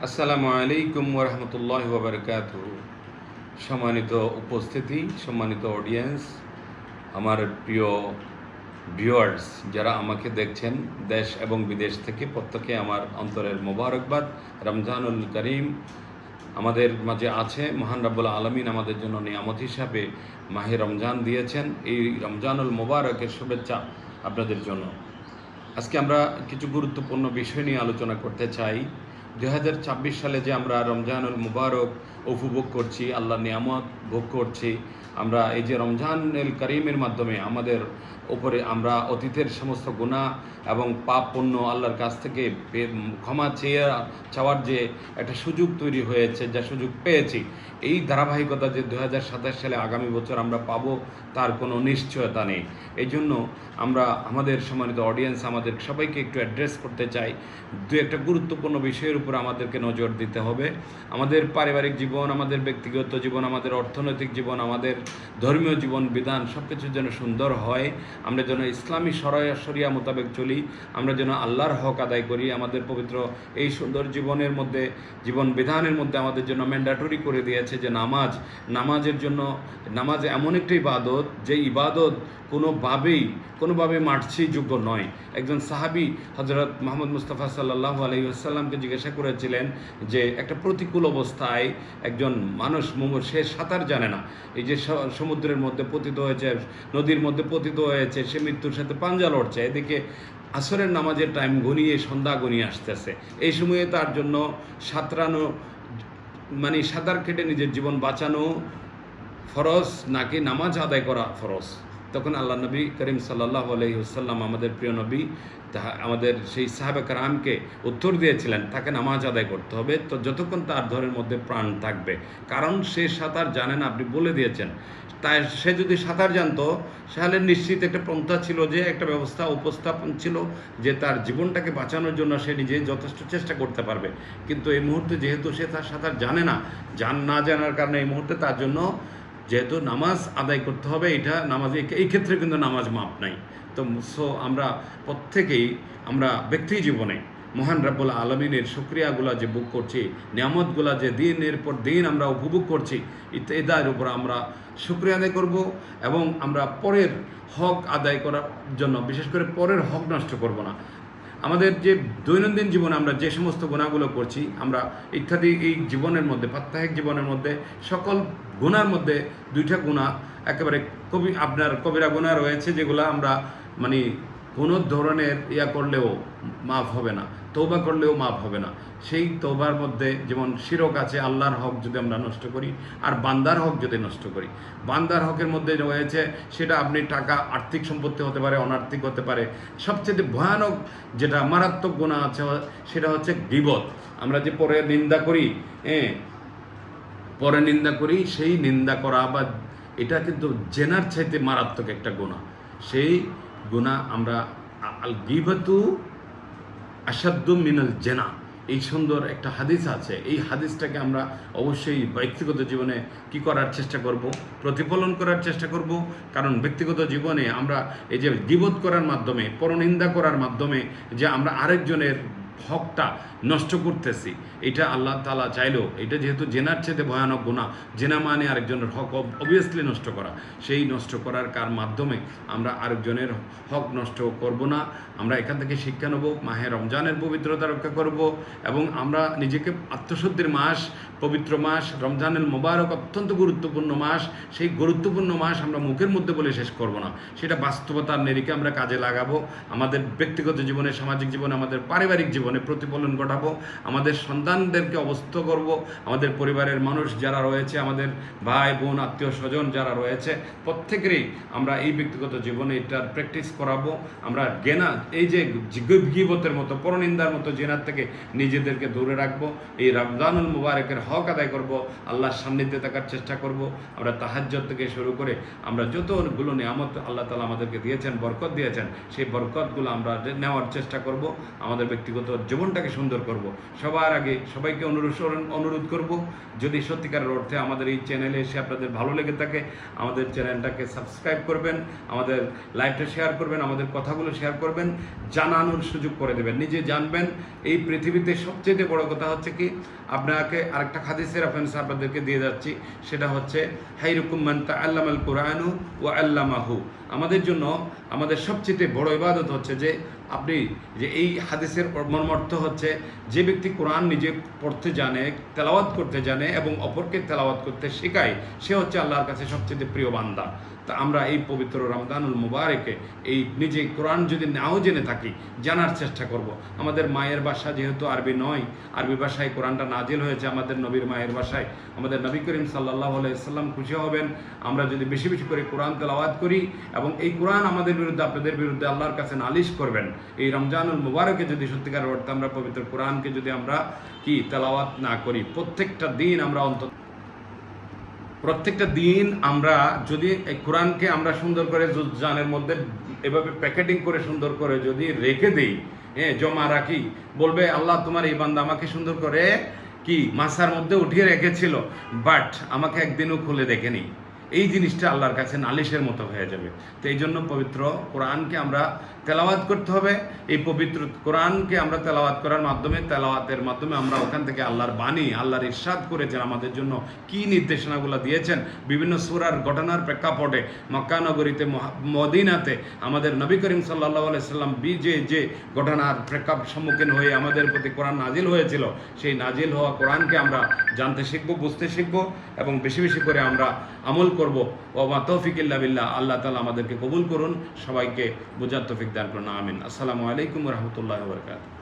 আসসালামু আলাইকুম ওরহমতুল্লাহি ওয়া বারাকাতুহু। সম্মানিত উপস্থিতি, সম্মানিত অডিয়েন্স, আমার প্রিয় ভিউয়ার্স যারা আমাকে দেখছেন দেশ এবং বিদেশ থেকে, প্রত্যেকে আমার অন্তরের মোবারকবাদ। রমজানুল করিম আমাদের মাঝে আছে। মহান রাব্বুল আলামিন আমাদের জন্য নিয়ামত হিসাবে মাহে রমজান দিয়েছেন। এই রমজানুল মোবারকের শুভেচ্ছা আপনাদের জন্য। আজকে আমরা কিছু গুরুত্বপূর্ণ বিষয় নিয়ে আলোচনা করতে চাই। 2026 সালে যে আমরা রমজানুল মুবারক উপভোগ করছি, আল্লাহর নিয়ামত ভোগ করছি, আমরা এই যে রমজানুল করিমের মাধ্যমে আমাদের উপরে আমরা অতীতের সমস্ত গুনাহ এবং পাপ পুণ্য আল্লাহর কাছ থেকে ক্ষমা চাওয়ার যে একটা সুযোগ তৈরি হয়েছে, যা সুযোগ পেয়েছি, এই ধারাবাহিকতা যে 2027 সালে আগামী বছর আমরা পাবো তার কোনো নিশ্চয়তা নেই। এই জন্য আমরা আমাদের সম্মানিত অডিয়েন্স, আমাদের সবাইকে একটু অ্যাড্রেস করতে চাই। দু একটা গুরুত্বপূর্ণ বিষয়ের উপর আমাদেরকে নজর দিতে হবে। আমাদের পারিবারিক জীবন, আমাদের ব্যক্তিগত জীবন, আমাদের অর্থনৈতিক জীবন, আমাদের ধর্মীয় জীবন বিধান সব কিছু যেন সুন্দর হয়। আমরা যেন ইসলামী শরিয়া মোতাবেক চলি, আমরা যেন আল্লাহর হক আদায় করি। আমাদের পবিত্র এই সুন্দর জীবনের মধ্যে, জীবন বিধানের মধ্যে আমাদের জন্য ম্যান্ডেটরি করে দিয়েছে যে নামাজের জন্য, নামাজ এমন একটা ইবাদত যে ইবাদত কোনোভাবে মার্চেই যোগ্য নয়। একজন সাহাবী হযরত মুহাম্মদ মুস্তাফা সাল্লাল্লাহু আলাইহি ওয়াসাল্লামকে জিজ্ঞাসা করেছিলেন যে একটা প্রতিকূল অবস্থায় একজন মানুষ, সে সাঁতার জানে না, এই যে সমুদ্রের মধ্যে পতিত হয়েছে, নদীর মধ্যে পতিত হয়েছে, সে মৃত্যুর সাথে পাঞ্জা লড়ছে, এদিকে আসরের নামাজের টাইম ঘনিয়ে, সন্ধ্যা ঘনিয়ে আসতেছে। এই সময়ে তার জন্য সাঁতরানো, মানে সাঁতার কেটে নিজের জীবন বাঁচানো ফরজ নাকি নামাজ আদায় করা ফরজ? তখন আল্লাহ নবী করিম সাল্লাল্লাহু আলাইহি ওয়াসাল্লাম, আমাদের প্রিয় নবী, আমাদের সেই সাহাবা কেরামকে উত্তর দিয়েছিলেন তাকে নামাজ আদায় করতে হবে, তো যতক্ষণ তার ধরের মধ্যে প্রাণ থাকবে। কারণ সে সাঁতার জানে না, আপনি বলে দিয়েছেন। তাই সে যদি সাঁতার জানতো, তাহলে নিশ্চিত একটা পন্থা ছিল, যে একটা ব্যবস্থা উপস্থাপন ছিল যে তার জীবনটাকে বাঁচানোর জন্য সে নিজে যথেষ্ট চেষ্টা করতে পারবে। কিন্তু এই মুহূর্তে যেহেতু সে তার সাঁতার জানে না, না জানার কারণে এই মুহূর্তে তার জন্য যেহেতু নামাজ আদায় করতে হবে, এটা নামাজে এই ক্ষেত্রে কিন্তু নামাজ মাপ নাই। তো আমরা প্রত্যেকেই, আমরা ব্যক্তি জীবনে মহান রাব্বুল আলামিনের শুকরিয়াগুলা যে ভোগ করছি, নিয়ামতগুলা যে দিনের পর দিন আমরা উপভোগ করছি, এটার উপর আমরা শুকরিয়া আদায় করব এবং আমরা পরের হক আদায় করার জন্য, বিশেষ করে পরের হক নষ্ট করব না। আমাদের যে দৈনন্দিন জীবনে আমরা যে সমস্ত গুণাগুলো করছি, আমরা ইত্যাদি এই জীবনের মধ্যে, প্রাত্যহিক জীবনের মধ্যে সকল গুণার মধ্যে দুইটা গুণা একেবারে কবিরা গুণা রয়েছে, যেগুলো আমরা মানে কোনো ধরনের করলেও মাফ হবে না, তৌবা করলেও মাফ হবে না। সেই তৌবার মধ্যে যেমন শিরক আছে, আল্লাহর হক যদি আমরা নষ্ট করি, আর বান্দার হক যদি নষ্ট করি। বান্দার হকের মধ্যে রয়েছে, সেটা আপনি টাকা, আর্থিক সম্পত্তি হতে পারে, অনার্থিক হতে পারে। সবচেয়ে ভয়ানক যেটা মারাত্মক গুনাহ আছে, সেটা হচ্ছে গীবত। আমরা যে পরে নিন্দা করি, পরে নিন্দা করি, সেই নিন্দা করা বা এটা কিন্তু জেনার চাইতে মারাত্মক একটা গুনাহ। সেই গুনাহ আমরা আল গীবাতু আসাদ্দু মিনাল জেনা, এই সুন্দর একটা হাদিস আছে। এই হাদিসটাকে আমরা অবশ্যই ব্যক্তিগত জীবনে কি করার চেষ্টা করব, প্রতিফলন করার চেষ্টা করব। কারণ ব্যক্তিগত জীবনে আমরা এই যে গীবত করার মাধ্যমে, পরনিন্দা করার মাধ্যমে যে আমরা আরেকজনের হকটা নষ্ট করতেছি, এটা আল্লাহ তাআলা চাইলেও, এটা যেহেতু জেনার চেয়ে ভয়ানক গুনাহ, জেনা মানে আরেকজনের হক অবভিয়াসলি নষ্ট করা, সেই নষ্ট করার মাধ্যমে আমরা আরেকজনের হক নষ্ট করব না। আমরা এখান থেকে শিক্ষা নেব, মাহে রমজানের পবিত্রতা রক্ষা করব এবং আমরা নিজেকে আত্মশুদ্ধির মাস, পবিত্র মাস রমজানুল মুবারক অত্যন্ত গুরুত্বপূর্ণ মাস। সেই গুরুত্বপূর্ণ মাস আমরা মুখের মধ্যে বলে শেষ করব না, সেটা বাস্তবতার নিরিখে আমরা কাজে লাগাবো। আমাদের ব্যক্তিগত জীবনে, সামাজিক জীবনে, আমাদের পারিবারিক জীবনে প্রতিফলন ঘটাবো। আমাদের সন্তানদেরকে অবস্থ করব, আমাদের পরিবারের মানুষ যারা রয়েছে, আমাদের ভাই বোন, আত্মীয় স্বজন যারা রয়েছে, প্রত্যেকেরই আমরা এই ব্যক্তিগত জীবনে এটার প্র্যাকটিস করাবো। আমরা গেনা, এই যে গীবতের মতো, পরনিন্দার মতো জেনার থেকে নিজেদেরকে দূরে রাখবো। এই রমজানুল মুবারকের হক আদায় করব, আল্লাহর সান্নিধ্যে থাকার চেষ্টা করব। আমরা তাহাজ্জুদ থেকে শুরু করে আমরা যতগুলো নিয়ামত আল্লাহ তাআলা আমাদেরকে দিয়েছেন, বরকত দিয়েছেন, সেই বরকতগুলো আমরা নেওয়ার চেষ্টা করব। আমাদের ব্যক্তিগত জীবনটাকে সুন্দর করব। সবার আগে সবাইকে অনুরোধ করব, যদি সত্যিকারের অর্থে আমাদের এই চ্যানেলে এসে আপনাদের ভালো লেগে থাকে, আমাদের চ্যানেলটাকে সাবস্ক্রাইব করবেন, আমাদের লাইভটা শেয়ার করবেন, আমাদের কথাগুলো শেয়ার করবেন, জানানোর সুযোগ করে দেবেন, নিজে জানবেন। এই পৃথিবীতে সবচেয়ে বড় কথা হচ্ছে কি, আপনাকে আরেকটা হাদিসের রেফারেন্স আপনাদেরকে দিয়ে যাচ্ছি, সেটা হচ্ছে হাইরুকুম মান তাআল্লামাল কুরআনু ওয়া আল্লামাহু। আমাদের জন্য আমাদের সবচেয়ে বড় ইবাদত হচ্ছে যে আপনি যে এই হাদিসের মর্মার্থ হচ্ছে, যে ব্যক্তি কোরআন নিজে পড়তে জানে, তেলাওয়াত করতে জানে এবং অপরকে তেলাওয়াত করতে শেখায়, সে হচ্ছে আল্লাহর কাছে সবচেয়ে প্রিয় বান্দা। তা আমরা এই পবিত্র রমজানুল মুবারকে এই নিজে কোরআন যদি নাও জেনে থাকি, জানার চেষ্টা করব। আমাদের মায়ের ভাষা যেহেতু আরবি নয়, আরবি ভাষায় কোরআনটা নাজিল হয়েছে আমাদের নবীর মায়ের ভাষায়, আমাদের নবী করিম সাল্লাল্লাহু আলাইহি সাল্লাম খুশি হবেন আমরা যদি বেশি বেশি করে কোরআন তেলাওয়াত করি, এবং এই কোরআন আমাদের বিরুদ্ধে আপনাদের বিরুদ্ধে আল্লাহর কাছে নালিশ করবেন। এই রমজানুল মুবারকে যদি সত্যিকার অর্থে আমরা পবিত্র কোরআনকে যদি আমরা তেলাওয়াত না করি, প্রত্যেকটা দিন আমরা যদি এই কোরআনকে আমরা সুন্দর করে জানের মধ্যে এভাবে প্যাকেটিং করে সুন্দর করে যদি রেখে দিই, জমা রাখি, বলবে আল্লাহ তোমার এই বান্দা আমাকে সুন্দর করে মাসার মধ্যে উঠিয়ে রেখেছিল, বাট আমাকে একদিনও খুলে দেখেনি। এই জিনিসটা আল্লাহর কাছে নালিশের মতো হয়ে যাবে। তো এই জন্য পবিত্র কোরআনকে আমরা তেলাওয়াত করতে হবে। এই পবিত্র কোরআনকে আমরা তেলাওয়াত করার মাধ্যমে, তেলাওয়াতের মাধ্যমে আমরা ওখান থেকে আল্লাহর বাণী, আল্লাহর ইরশাদ করেছেন আমাদের জন্য কি নির্দেশনাগুলো দিয়েছেন, বিভিন্ন সূরার ঘটনার প্রেক্ষাপটে মক্কা নগরীতে, মদিনাতে আমাদের নবী করিম সাল্লাল্লাহু আলাইহি সাল্লাম যে ঘটনার সম্মুখীন হয়ে আমাদের প্রতি কোরআন নাজিল হয়েছিল, সেই নাজিল হওয়া কোরআনকে আমরা জানতে শিখবো, বুঝতে শিখবো এবং বেশি বেশি করে আমরা আমল করব। ওয়া তৌফিক ইল্লা বিল্লাহ। আল্লাহ তাআলা আমাদেরকে কবুল করুন, সবাইকে বোঝার তৌফিক দান করুন, আমিন। আসসালামু আলাইকুম ওয়া রাহমাতুল্লাহি ওয়া বারাকাতুহু।